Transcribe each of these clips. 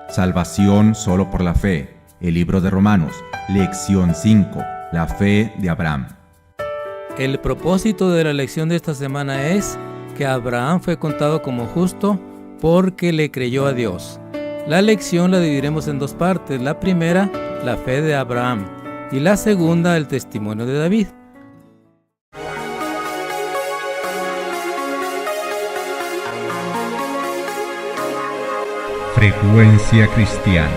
Salvación solo por la fe. El libro de Romanos, lección 5, la fe de Abraham. El propósito de la lección de esta semana es que Abraham fue contado como justo porque le creyó a Dios. La lección la dividiremos en dos partes. La primera, la fe de Abraham, y la segunda, el testimonio de David. Frecuencia cristiana.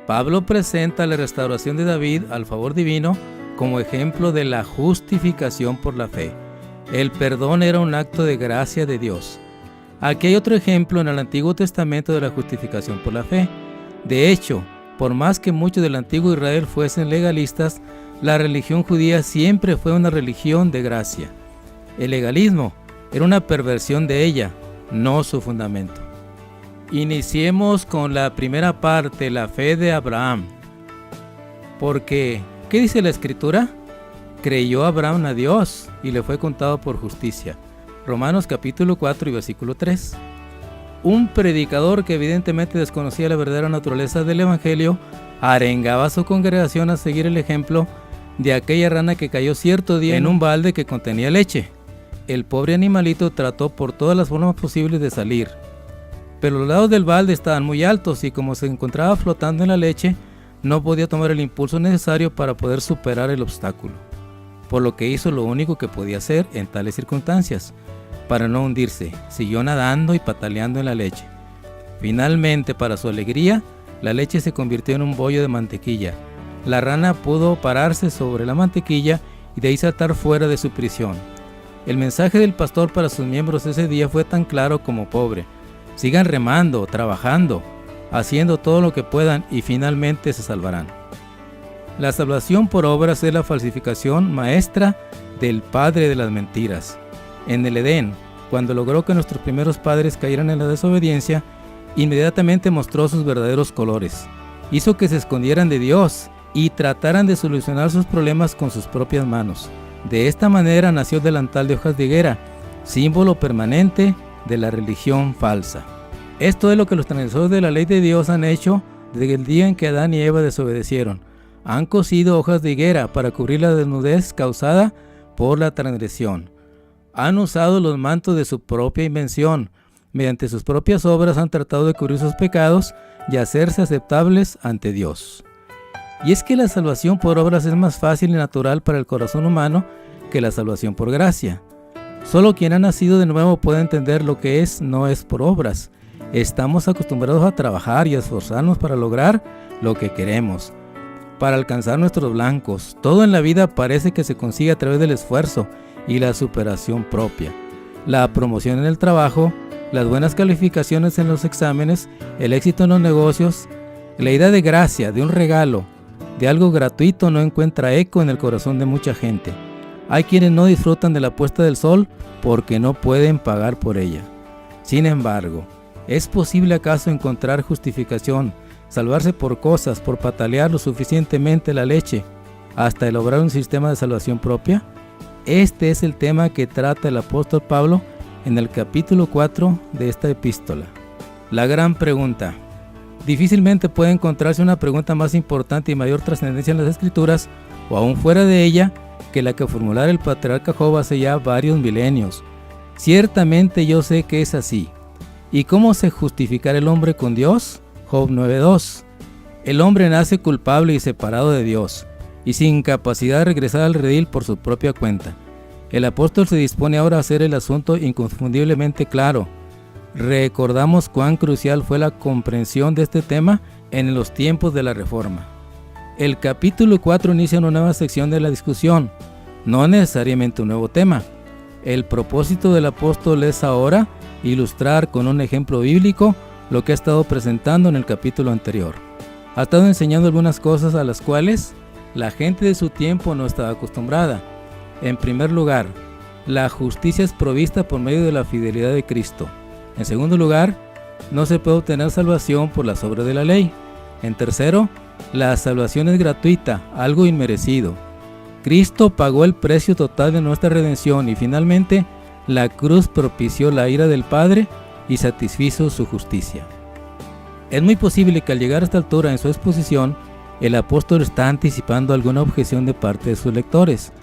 Pablo presenta la restauración de David al favor divino como ejemplo de la justificación por la fe. El perdón era un acto de gracia de Dios. Aquí hay otro ejemplo en el Antiguo Testamento de la justificación por la fe. De hecho, por más que muchos del antiguo Israel fuesen legalistas, la religión judía siempre fue una religión de gracia. El legalismo era una perversión de ella, no su fundamento. Iniciemos con la primera parte, la fe de Abraham. Porque, ¿qué dice la Escritura? Creyó Abraham a Dios y le fue contado por justicia. Romanos capítulo 4 y versículo 3. Un predicador que evidentemente desconocía la verdadera naturaleza del Evangelio arengaba a su congregación a seguir el ejemplo de aquella rana que cayó cierto día en un balde que contenía leche. El pobre animalito trató por todas las formas posibles de salir, pero los lados del balde estaban muy altos y como se encontraba flotando en la leche, no podía tomar el impulso necesario para poder superar el obstáculo, por lo que hizo lo único que podía hacer en tales circunstancias. Para no hundirse, siguió nadando y pataleando en la leche. Finalmente, para su alegría, la leche se convirtió en un bollo de mantequilla. La rana pudo pararse sobre la mantequilla y de ahí saltar fuera de su prisión. El mensaje del pastor para sus miembros ese día fue tan claro como pobre. Sigan remando, trabajando, haciendo todo lo que puedan y finalmente se salvarán. La salvación por obras es la falsificación maestra del padre de las mentiras. En el Edén, cuando logró que nuestros primeros padres cayeran en la desobediencia, inmediatamente mostró sus verdaderos colores. Hizo que se escondieran de Dios y trataran de solucionar sus problemas con sus propias manos. De esta manera nació el delantal de hojas de higuera, símbolo permanente de la religión falsa. Esto es lo que los transgresores de la ley de Dios han hecho desde el día en que Adán y Eva desobedecieron. Han cosido hojas de higuera para cubrir la desnudez causada por la transgresión. Han usado los mantos de su propia invención. Mediante sus propias obras han tratado de cubrir sus pecados y hacerse aceptables ante Dios. Y es que la salvación por obras es más fácil y natural para el corazón humano que la salvación por gracia. Solo quien ha nacido de nuevo puede entender lo que no es por obras. Estamos acostumbrados a trabajar y a esforzarnos para lograr lo que queremos, para alcanzar nuestros blancos. Todo en la vida parece que se consigue a través del esfuerzo y la superación propia. La promoción en el trabajo, las buenas calificaciones en los exámenes, el éxito en los negocios, la idea de gracia, de un regalo, de algo gratuito no encuentra eco en el corazón de mucha gente. Hay quienes no disfrutan de la puesta del sol porque no pueden pagar por ella. Sin embargo, ¿es posible acaso encontrar justificación, salvarse por cosas, por patalear lo suficientemente la leche, hasta elaborar un sistema de salvación propia? Este es el tema que trata el apóstol Pablo en el capítulo 4 de esta epístola. La gran pregunta. Difícilmente puede encontrarse una pregunta más importante y mayor trascendencia en las Escrituras, o aún fuera de ella, que la que formulara el patriarca Job hace ya varios milenios. Ciertamente yo sé que es así. ¿Y cómo se justificará el hombre con Dios? Job 9:2. El hombre nace culpable y separado de Dios, y sin capacidad de regresar al redil por su propia cuenta. El apóstol se dispone ahora a hacer el asunto inconfundiblemente claro. Recordamos cuán crucial fue la comprensión de este tema en los tiempos de la Reforma. El capítulo 4 inicia una nueva sección de la discusión, no necesariamente un nuevo tema. El propósito del apóstol es ahora ilustrar con un ejemplo bíblico lo que ha estado presentando en el capítulo anterior. Ha estado enseñando algunas cosas a las cuales la gente de su tiempo no estaba acostumbrada. En primer lugar, la justicia es provista por medio de la fidelidad de Cristo. En segundo lugar, no se puede obtener salvación por las obras de la ley. En tercero, la salvación es gratuita, algo inmerecido. Cristo pagó el precio total de nuestra redención y finalmente, La cruz propició la ira del Padre y satisfizo su justicia. Es muy posible que al llegar a esta altura en su exposición, el apóstol está anticipando alguna objeción de parte de sus lectores.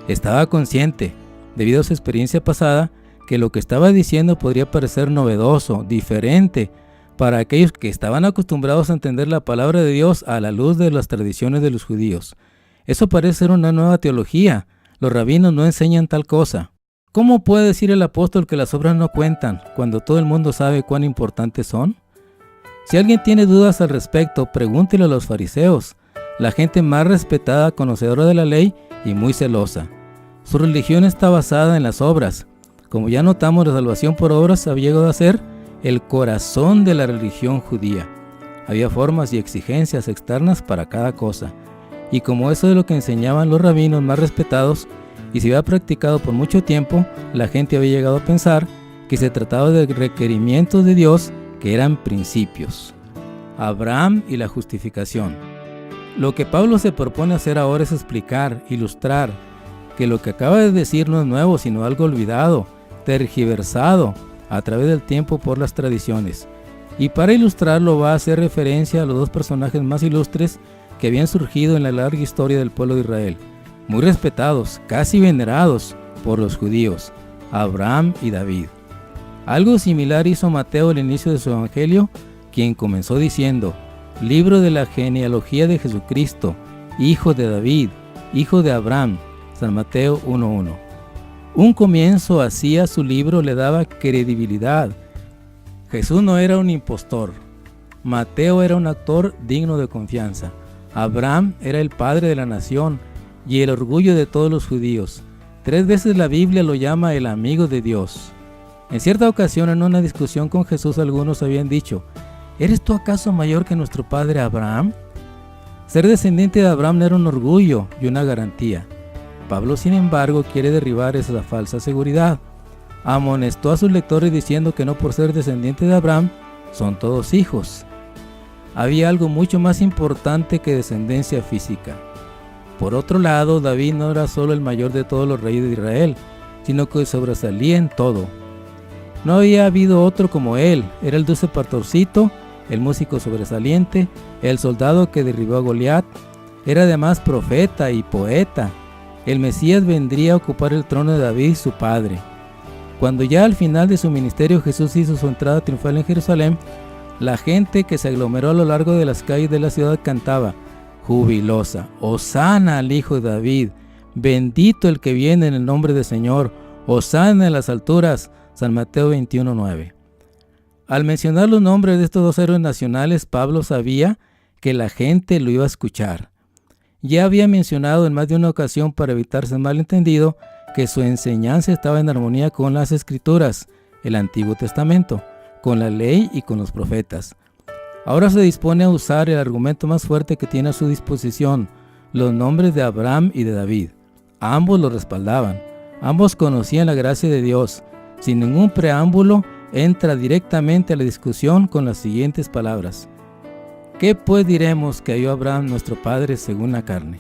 Estaba consciente, debido a su experiencia pasada, que lo que estaba diciendo podría parecer novedoso, diferente, para aquellos que estaban acostumbrados a entender la palabra de Dios a la luz de las tradiciones de los judíos. Eso parece ser una nueva teología. Los rabinos no enseñan tal cosa. ¿Cómo puede decir el apóstol que las obras no cuentan cuando todo el mundo sabe cuán importantes son? Si alguien tiene dudas al respecto, pregúntele a los fariseos, la gente más respetada, conocedora de la ley y muy celosa. Su religión está basada en las obras. Como ya notamos, la salvación por obras había llegado a ser el corazón de la religión judía. Había formas y exigencias externas para cada cosa. Y como eso es lo que enseñaban los rabinos más respetados, y se había practicado por mucho tiempo, la gente había llegado a pensar que se trataba de requerimientos de Dios que eran principios. Abraham y la justificación. Lo que Pablo se propone hacer ahora es explicar, ilustrar, que lo que acaba de decir no es nuevo, sino algo olvidado, tergiversado a través del tiempo por las tradiciones. Y para ilustrarlo va a hacer referencia a los dos personajes más ilustres que habían surgido en la larga historia del pueblo de Israel, muy respetados, casi venerados por los judíos, Abraham y David. Algo similar hizo Mateo al inicio de su evangelio, quien comenzó diciendo: libro de la genealogía de Jesucristo, hijo de David, hijo de Abraham, San Mateo 1:1. Un comienzo así a su libro le daba credibilidad. Jesús no era un impostor. Mateo era un actor digno de confianza. Abraham era el padre de la nación y el orgullo de todos los judíos. 3 veces la Biblia lo llama el amigo de Dios. En cierta ocasión, en una discusión con Jesús, algunos habían dicho: ¿eres tú acaso mayor que nuestro padre Abraham? Ser descendiente de Abraham era un orgullo y una garantía. Pablo, sin embargo, quiere derribar esa falsa seguridad. Amonestó a sus lectores diciendo que no por ser descendiente de Abraham son todos hijos. Había algo mucho más importante que descendencia física. Por otro lado, David no era solo el mayor de todos los reyes de Israel, sino que sobresalía en todo. No había habido otro como él. Era el dulce pastorcito, el músico sobresaliente, el soldado que derribó a Goliat. Era además profeta y poeta. El Mesías vendría a ocupar el trono de David, su padre. Cuando ya al final de su ministerio Jesús hizo su entrada triunfal en Jerusalén, la gente que se aglomeró a lo largo de las calles de la ciudad cantaba, jubilosa: Hosana al Hijo de David, bendito el que viene en el nombre del Señor, Hosana en las alturas, San Mateo 21:9. Al mencionar los nombres de estos dos héroes nacionales, Pablo sabía que la gente lo iba a escuchar. Ya había mencionado en más de una ocasión, para evitar ser malentendido, que su enseñanza estaba en armonía con las Escrituras, el Antiguo Testamento, con la ley y con los profetas. Ahora se dispone a usar el argumento más fuerte que tiene a su disposición, los nombres de Abraham y de David. Ambos lo respaldaban, ambos conocían la gracia de Dios. Sin ningún preámbulo, entra directamente a la discusión con las siguientes palabras: ¿qué pues diremos que halló Abraham nuestro padre según la carne?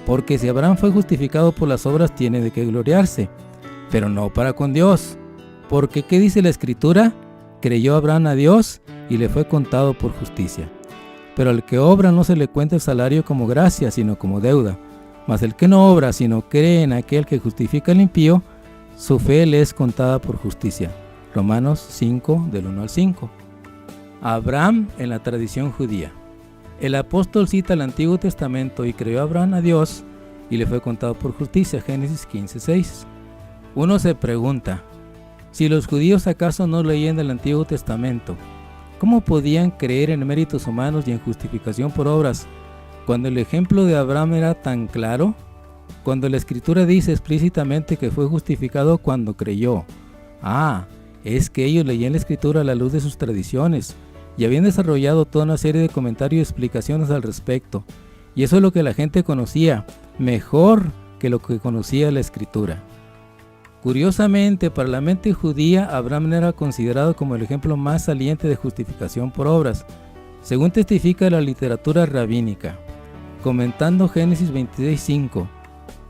Porque si Abraham fue justificado por las obras, tiene de qué gloriarse, pero no para con Dios. Porque ¿qué dice la Escritura? Creyó Abraham a Dios y le fue contado por justicia. Pero al que obra no se le cuenta el salario como gracia, sino como deuda. Mas el que no obra, sino cree en aquel que justifica al impío, su fe le es contada por justicia. Romanos 5, del 1 al 5. Abraham en la tradición judía. El apóstol cita el Antiguo Testamento: y creyó Abraham a Dios y le fue contado por justicia. Génesis 15:6. Uno se pregunta, si los judíos acaso no leían el Antiguo Testamento, ¿cómo podían creer en méritos humanos y en justificación por obras, cuando el ejemplo de Abraham era tan claro? Cuando la Escritura dice explícitamente que fue justificado cuando creyó. Es que ellos leían la Escritura a la luz de sus tradiciones y habían desarrollado toda una serie de comentarios y explicaciones al respecto. Y eso es lo que la gente conocía, mejor que lo que conocía la Escritura. Curiosamente, para la mente judía, Abraham era considerado como el ejemplo más saliente de justificación por obras, según testifica la literatura rabínica. Comentando Génesis 26:5,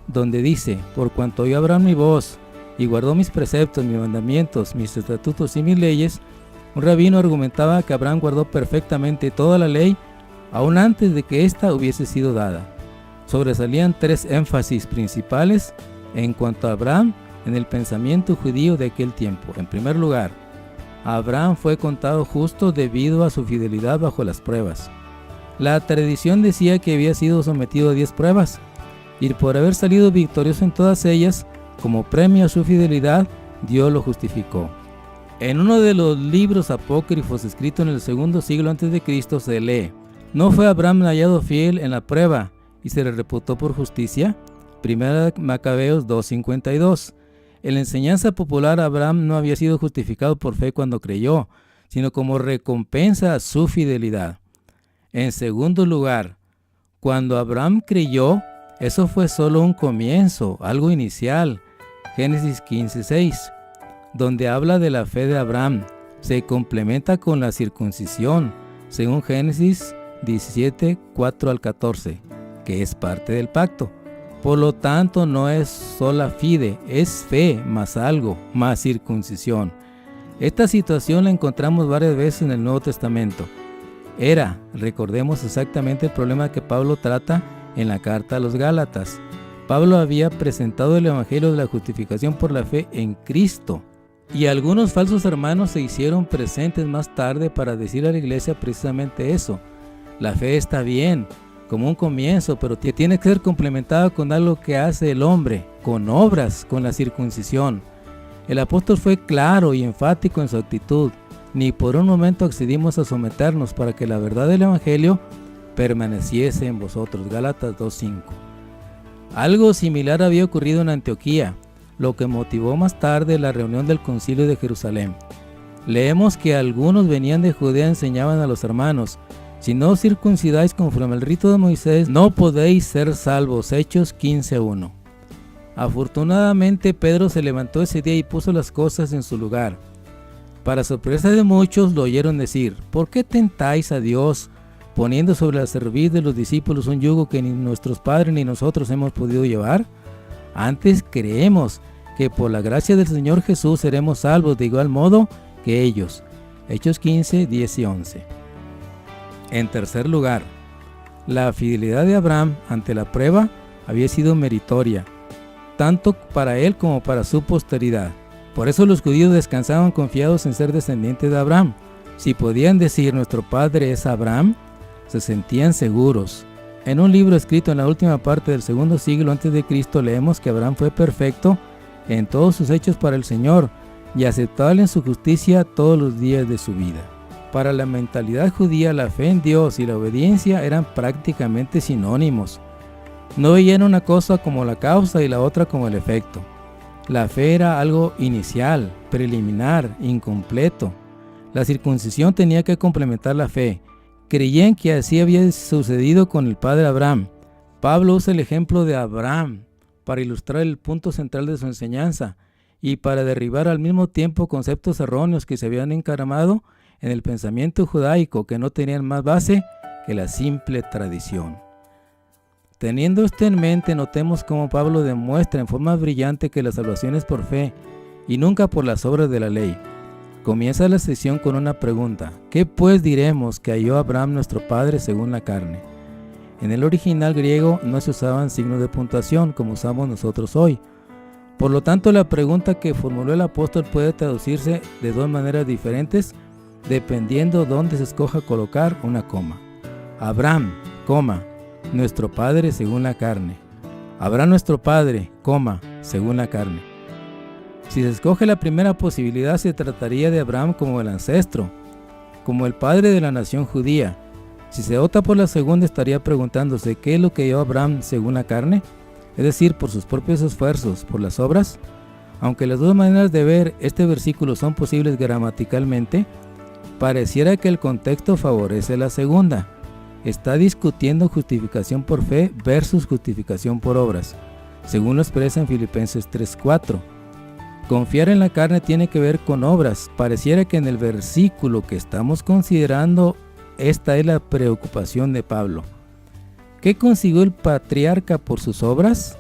donde dice: por cuanto oyó Abraham mi voz y guardó mis preceptos, mis mandamientos, mis estatutos y mis leyes, un rabino argumentaba que Abraham guardó perfectamente toda la ley, aún antes de que ésta hubiese sido dada. Sobresalían 3 énfasis principales en cuanto a Abraham en el pensamiento judío de aquel tiempo. En primer lugar, Abraham fue contado justo debido a su fidelidad bajo las pruebas. La tradición decía que había sido sometido a 10 pruebas, y por haber salido victorioso en todas ellas, como premio a su fidelidad, Dios lo justificó. En uno de los libros apócrifos escritos en el segundo siglo a.C. se lee: ¿no fue Abraham hallado fiel en la prueba y se le reputó por justicia? 1 Macabeos 2:52. En la enseñanza popular, Abraham no había sido justificado por fe cuando creyó, sino como recompensa a su fidelidad. En segundo lugar, cuando Abraham creyó, eso fue solo un comienzo, algo inicial. Génesis 15:6, donde habla de la fe de Abraham, se complementa con la circuncisión, según Génesis 17:4-14, que es parte del pacto. Por lo tanto, no es sola fide, es fe más algo, más circuncisión. Esta situación la encontramos varias veces en el Nuevo Testamento. Recordemos exactamente el problema que Pablo trata en la carta a los Gálatas. Pablo había presentado el evangelio de la justificación por la fe en Cristo, y algunos falsos hermanos se hicieron presentes más tarde para decir a la iglesia precisamente eso. La fe está bien, como un comienzo, pero tiene que ser complementada con algo que hace el hombre, con obras, con la circuncisión. El apóstol fue claro y enfático en su actitud. Ni por un momento accedimos a someternos para que la verdad del evangelio permaneciese en vosotros. Gálatas 2:5. Algo similar había ocurrido en Antioquía, lo que motivó más tarde la reunión del Concilio de Jerusalén. Leemos que algunos venían de Judea y enseñaban a los hermanos: si no os circuncidáis conforme al rito de Moisés, no podéis ser salvos. Hechos 15:1. Afortunadamente, Pedro se levantó ese día y puso las cosas en su lugar. Para sorpresa de muchos, lo oyeron decir: ¿por qué tentáis a Dios, poniendo sobre la cerviz de los discípulos un yugo que ni nuestros padres ni nosotros hemos podido llevar? Antes creemos que por la gracia del Señor Jesús seremos salvos de igual modo que ellos. Hechos 15, 10 y 11. En tercer lugar, la fidelidad de Abraham ante la prueba había sido meritoria, tanto para él como para su posteridad. Por eso los judíos descansaban confiados en ser descendientes de Abraham. Si podían decir nuestro padre es Abraham, se sentían seguros. En un libro escrito en la última parte del segundo siglo a.C. leemos que Abraham fue perfecto en todos sus hechos para el Señor y aceptable en su justicia todos los días de su vida. Para la mentalidad judía, la fe en Dios y la obediencia eran prácticamente sinónimos. No veían una cosa como la causa y la otra como el efecto. La fe era algo inicial, preliminar, incompleto. La circuncisión tenía que complementar la fe. Creían que así había sucedido con el padre Abraham. Pablo usa el ejemplo de Abraham para ilustrar el punto central de su enseñanza y para derribar al mismo tiempo conceptos erróneos que se habían encaramado en el pensamiento judaico, que no tenían más base que la simple tradición. Teniendo esto en mente, notemos cómo Pablo demuestra en forma brillante que la salvación es por fe y nunca por las obras de la ley. Comienza la sesión con una pregunta: ¿qué pues diremos que halló Abraham nuestro padre según la carne? En el original griego no se usaban signos de puntuación como usamos nosotros hoy. Por lo tanto, la pregunta que formuló el apóstol puede traducirse de dos maneras diferentes, dependiendo dónde se escoja colocar una coma. Abraham, coma, nuestro padre según la carne. Abraham nuestro padre, coma, según la carne. Si se escoge la primera posibilidad, se trataría de Abraham como el ancestro, como el padre de la nación judía. Si se opta por la segunda, estaría preguntándose ¿qué es lo que halló Abraham según la carne? Es decir, por sus propios esfuerzos, por las obras. Aunque las dos maneras de ver este versículo son posibles gramaticalmente, pareciera que el contexto favorece la segunda. Está discutiendo justificación por fe versus justificación por obras, según lo expresa en Filipenses 3:4. Confiar en la carne tiene que ver con obras. Pareciera que en el versículo que estamos considerando, esta es la preocupación de Pablo. ¿Qué consiguió el patriarca por sus obras?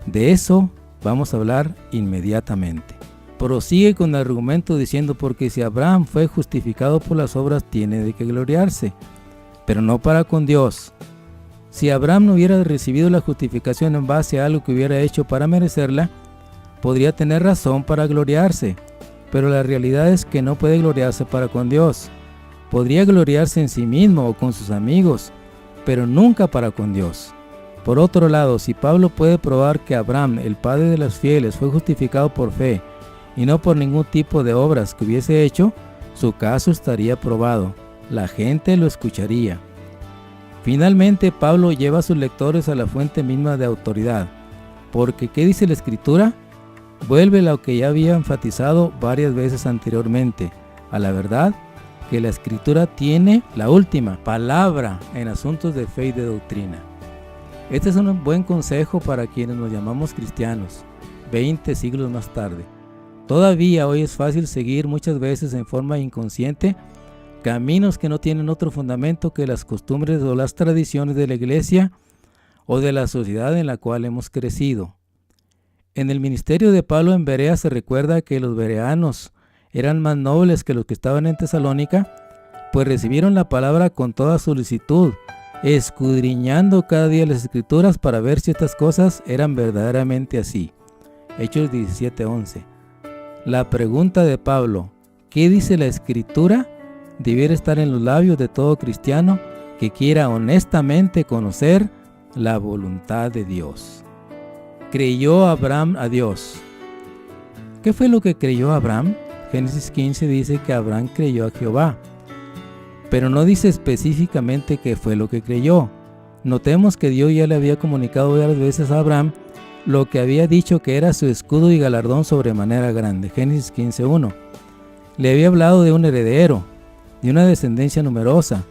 De eso vamos a hablar inmediatamente. Prosigue con el argumento diciendo: porque si Abraham fue justificado por las obras, tiene de qué gloriarse, pero no para con Dios. Si Abraham no hubiera recibido la justificación en base a algo que hubiera hecho para merecerla, podría tener razón para gloriarse, pero la realidad es que no puede gloriarse para con Dios. Podría gloriarse en sí mismo o con sus amigos, pero nunca para con Dios. Por otro lado, si Pablo puede probar que Abraham, el padre de los fieles, fue justificado por fe y no por ningún tipo de obras que hubiese hecho, su caso estaría probado. La gente lo escucharía. Finalmente, Pablo lleva a sus lectores a la fuente misma de autoridad, porque ¿qué dice la Escritura? Vuelve a lo que ya había enfatizado varias veces anteriormente, a la verdad que la Escritura tiene la última palabra en asuntos de fe y de doctrina. Este es un buen consejo para quienes nos llamamos cristianos, 20 siglos más tarde. Todavía hoy es fácil seguir muchas veces en forma inconsciente caminos que no tienen otro fundamento que las costumbres o las tradiciones de la iglesia o de la sociedad en la cual hemos crecido. En el ministerio de Pablo en Berea se recuerda que los bereanos eran más nobles que los que estaban en Tesalónica, pues recibieron la palabra con toda solicitud, escudriñando cada día las Escrituras para ver si estas cosas eran verdaderamente así. Hechos 17:11. La pregunta de Pablo, ¿qué dice la Escritura?, debiera estar en los labios de todo cristiano que quiera honestamente conocer la voluntad de Dios. Creyó Abraham a Dios. ¿Qué fue lo que creyó Abraham? Génesis 15 dice que Abraham creyó a Jehová, pero no dice específicamente qué fue lo que creyó. Notemos que Dios ya le había comunicado varias veces a Abraham lo que había dicho que era su escudo y galardón sobremanera grande. Génesis 15:1. Le había hablado de un heredero, de una descendencia numerosa.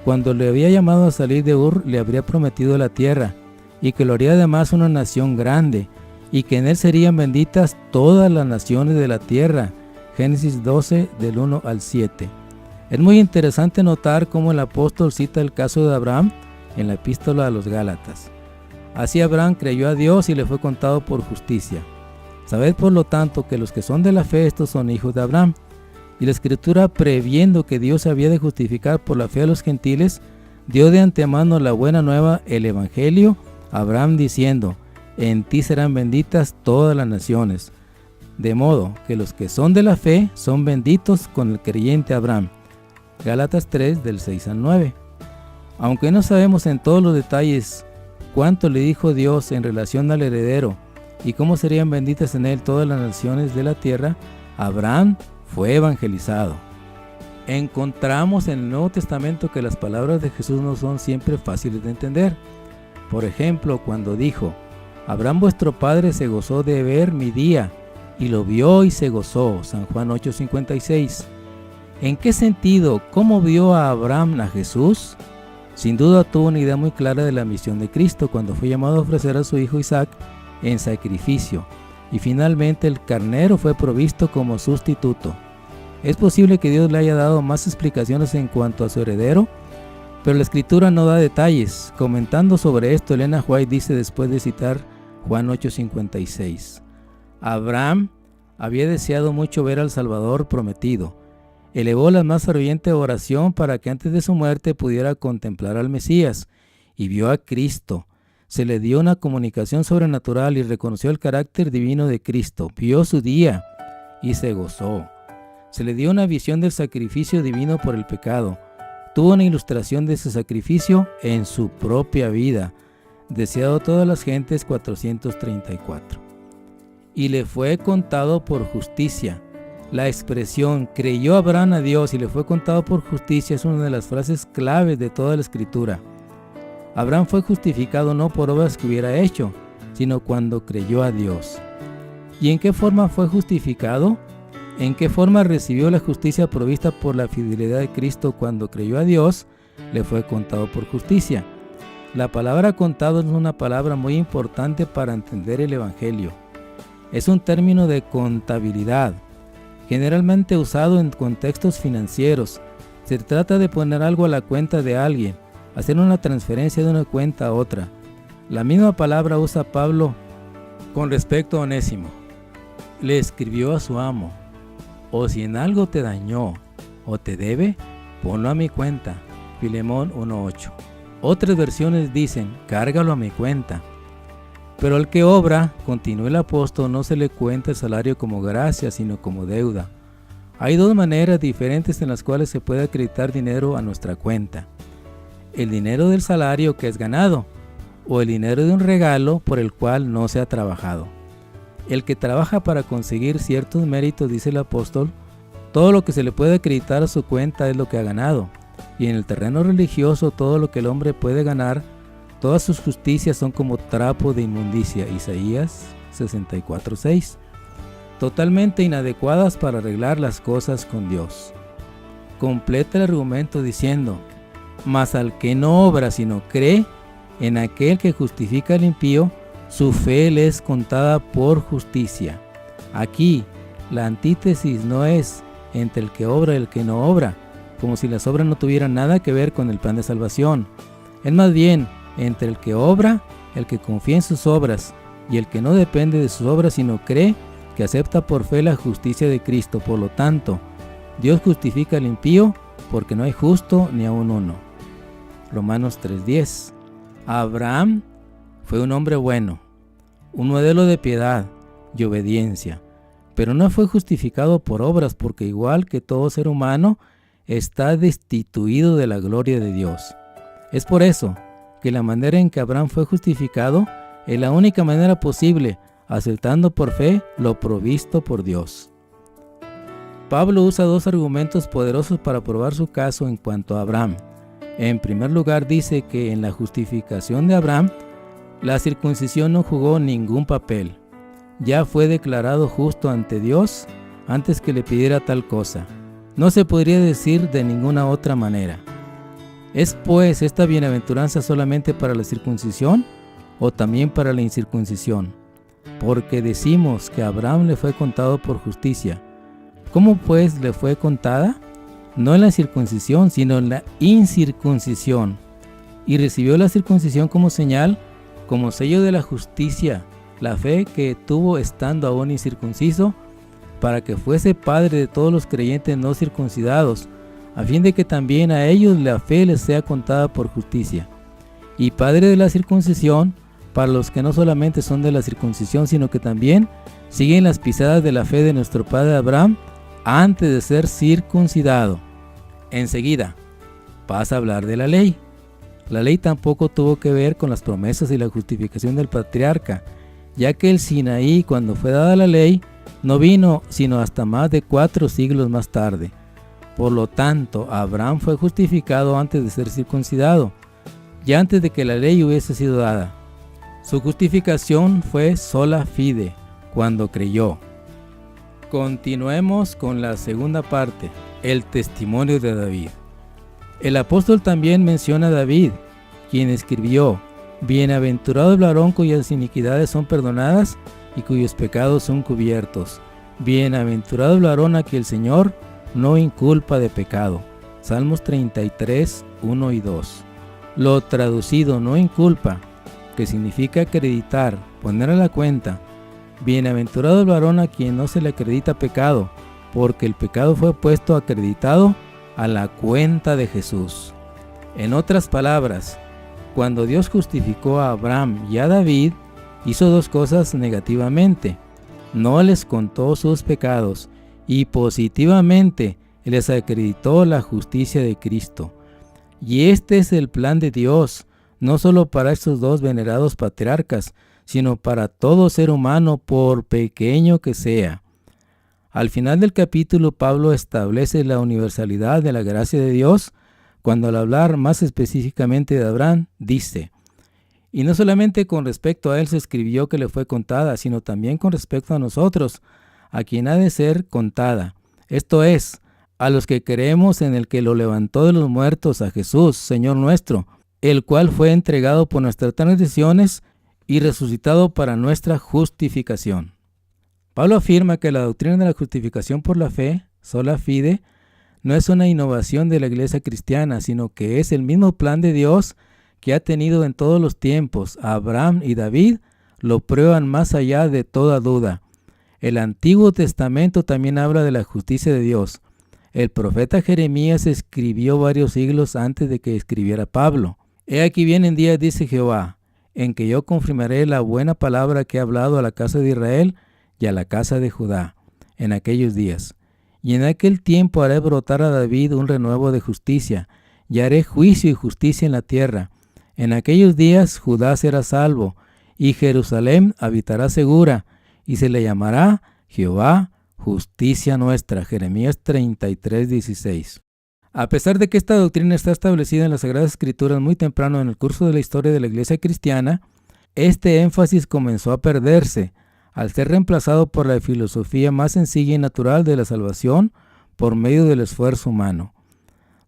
Cuando le había llamado a salir de Ur, le habría prometido la tierra, y que lo haría además una nación grande, y que en él serían benditas todas las naciones de la tierra. Génesis 12, del 1 al 7. Es muy interesante notar cómo el apóstol cita el caso de Abraham en la epístola a los Gálatas. Así Abraham creyó a Dios y le fue contado por justicia. Sabed por lo tanto que los que son de la fe, estos son hijos de Abraham. Y la Escritura, previendo que Dios había de justificar por la fe a los gentiles, dio de antemano la buena nueva, el Evangelio, a Abraham diciendo: en ti serán benditas todas las naciones. De modo que los que son de la fe son benditos con el creyente Abraham. Gálatas 3, del 6 al 9. Aunque no sabemos en todos los detalles cuánto le dijo Dios en relación al heredero y cómo serían benditas en él todas las naciones de la tierra, Abraham fue evangelizado. Encontramos en el Nuevo Testamento que las palabras de Jesús no son siempre fáciles de entender. Por ejemplo, cuando dijo: Abraham vuestro padre se gozó de ver mi día, y lo vio y se gozó. San Juan 8:56. ¿En qué sentido? ¿Cómo vio a Abraham a Jesús? Sin duda tuvo una idea muy clara de la misión de Cristo cuando fue llamado a ofrecer a su hijo Isaac en sacrificio, y finalmente el carnero fue provisto como sustituto. Es posible que Dios le haya dado más explicaciones en cuanto a su heredero, pero la Escritura no da detalles. Comentando sobre esto, Elena White dice, después de citar Juan 8:56, Abraham había deseado mucho ver al Salvador prometido. Elevó la más ferviente oración para que antes de su muerte pudiera contemplar al Mesías, y vio a Cristo. Se le dio una comunicación sobrenatural y reconoció el carácter divino de Cristo. Vio su día y se gozó. Se le dio una visión del sacrificio divino por el pecado. Tuvo una ilustración de ese sacrificio en su propia vida. Deseado todas las gentes, 434. Y le fue contado por justicia. La expresión creyó Abraham a Dios y le fue contado por justicia es una de las frases claves de toda la Escritura. Abraham fue justificado no por obras que hubiera hecho, sino cuando creyó a Dios. ¿Y en qué forma fue justificado? ¿En qué forma recibió la justicia provista por la fidelidad de Cristo cuando creyó a Dios? Le fue contado por justicia. La palabra contado es una palabra muy importante para entender el Evangelio. Es un término de contabilidad, generalmente usado en contextos financieros. Se trata de poner algo a la cuenta de alguien, hacer una transferencia de una cuenta a otra. La misma palabra usa Pablo Con respecto a Onésimo, le escribió a su amo: o si en algo te dañó o te debe, ponlo a mi cuenta. Filemón 1:8. Otras versiones dicen: cárgalo a mi cuenta. Pero al que obra, continuó el apóstol, no se le cuenta el salario como gracia, sino como deuda. Hay dos maneras diferentes en las cuales se puede acreditar dinero a nuestra cuenta: el dinero del salario, que es ganado, o el dinero de un regalo por el cual no se ha trabajado. El que trabaja para conseguir ciertos méritos, dice el apóstol, todo lo que se le puede acreditar a su cuenta es lo que ha ganado. Y en el terreno religioso, todo lo que el hombre puede ganar, todas sus justicias son como trapo de inmundicia. Isaías 64:6. Totalmente inadecuadas para arreglar las cosas con Dios. Completa el argumento diciendo: mas al que no obra sino cree en aquel que justifica al impío, su fe le es contada por justicia. Aquí la antítesis no es entre el que obra y el que no obra, como si las obras no tuvieran nada que ver con el plan de salvación. Es más bien entre el que obra, el que confía en sus obras, y el que no depende de sus obras sino cree, que acepta por fe la justicia de Cristo. Por lo tanto, Dios justifica al impío, porque no hay justo ni aun uno. Romanos 3:10. Abraham fue un hombre bueno, un modelo de piedad y obediencia, pero no fue justificado por obras, porque igual que todo ser humano, está destituido de la gloria de Dios. Es por eso que la manera en que Abraham fue justificado es la única manera posible, aceptando por fe lo provisto por Dios. Pablo usa dos argumentos poderosos para probar su caso en cuanto a Abraham. En primer lugar, dice que en la justificación de Abraham, la circuncisión no jugó ningún papel. Ya fue declarado justo ante Dios antes que le pidiera tal cosa. No se podría decir de ninguna otra manera. ¿Es pues esta bienaventuranza solamente para la circuncisión o también para la incircuncisión? Porque decimos que a Abraham le fue contado por justicia. ¿Cómo pues le fue contada? No en la circuncisión, sino en la incircuncisión. Y recibió la circuncisión como señal, como sello de la justicia, la fe que tuvo estando aún incircunciso, para que fuese padre de todos los creyentes no circuncidados, a fin de que también a ellos la fe les sea contada por justicia. Y padre de la circuncisión, para los que no solamente son de la circuncisión, sino que también siguen las pisadas de la fe de nuestro padre Abraham antes de ser circuncidado. Enseguida pasa a hablar de la ley. La ley tampoco tuvo que ver con las promesas y la justificación del patriarca, ya que el Sinaí, cuando fue dada la ley, no vino sino hasta más de 4 siglos más tarde. Por lo tanto, Abraham fue justificado antes de ser circuncidado, ya antes de que la ley hubiese sido dada. Su justificación fue sola fide, cuando creyó. Continuemos con la segunda parte, el testimonio de David. El apóstol también menciona a David, quien escribió: bienaventurado el varón cuyas iniquidades son perdonadas y cuyos pecados son cubiertos. Bienaventurado el varón a quien el Señor no inculpa de pecado. Salmos 33, 1 y 2. Lo traducido no inculpa, que significa acreditar, poner a la cuenta. Bienaventurado el varón a quien no se le acredita pecado, porque el pecado fue puesto acreditado a la cuenta de Jesús. En otras palabras, cuando Dios justificó a Abraham y a David, hizo dos cosas negativamente. No les contó sus pecados y positivamente les acreditó la justicia de Cristo. Y este es el plan de Dios, no solo para estos dos venerados patriarcas, sino para todo ser humano, por pequeño que sea. Al final del capítulo, Pablo establece la universalidad de la gracia de Dios, cuando al hablar más específicamente de Abraham, dice: y no solamente con respecto a él se escribió que le fue contada, sino también con respecto a nosotros, a quien ha de ser contada. Esto es, a los que creemos en el que lo levantó de los muertos, a Jesús, Señor nuestro, el cual fue entregado por nuestras transgresiones y resucitado para nuestra justificación. Pablo afirma que la doctrina de la justificación por la fe, sola fide, no es una innovación de la iglesia cristiana, sino que es el mismo plan de Dios que ha tenido en todos los tiempos a Abraham y David lo prueban más allá de toda duda. El Antiguo Testamento también habla de la justicia de Dios. El profeta Jeremías escribió varios siglos antes de que escribiera Pablo. He aquí vienen días, dice Jehová, en que yo confirmaré la buena palabra que he hablado a la casa de Israel y a la casa de Judá en aquellos días. Y en aquel tiempo haré brotar a David un renuevo de justicia, y haré juicio y justicia en la tierra. En aquellos días Judá será salvo, y Jerusalén habitará segura, y se le llamará Jehová, justicia nuestra. Jeremías 33:16. A pesar de que esta doctrina está establecida en las Sagradas Escrituras muy temprano en el curso de la historia de la Iglesia cristiana, este énfasis comenzó a perderse al ser reemplazado por la filosofía más sencilla y natural de la salvación por medio del esfuerzo humano.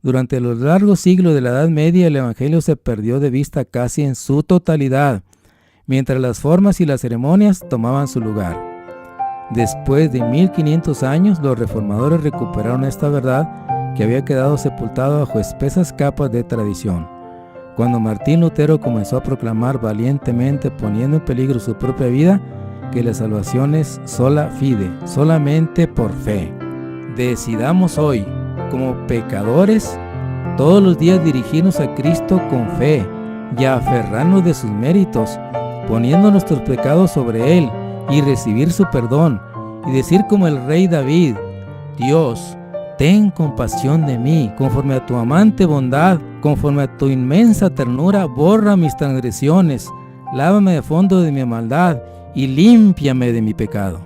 Durante los largos siglos de la Edad Media, el Evangelio se perdió de vista casi en su totalidad, mientras las formas y las ceremonias tomaban su lugar. Después de 1500 años, los reformadores recuperaron esta verdad que había quedado sepultada bajo espesas capas de tradición. Cuando Martín Lutero comenzó a proclamar valientemente, poniendo en peligro su propia vida, que la salvación es sola fide, solamente por fe. Decidamos hoy, como pecadores, todos los días dirigirnos a Cristo con fe y a aferrarnos de sus méritos, poniendo nuestros pecados sobre Él y recibir su perdón, y decir como el rey David: Dios, ten compasión de mí, conforme a tu amante bondad, conforme a tu inmensa ternura, borra mis transgresiones, lávame de fondo de mi maldad y límpiame de mi pecado.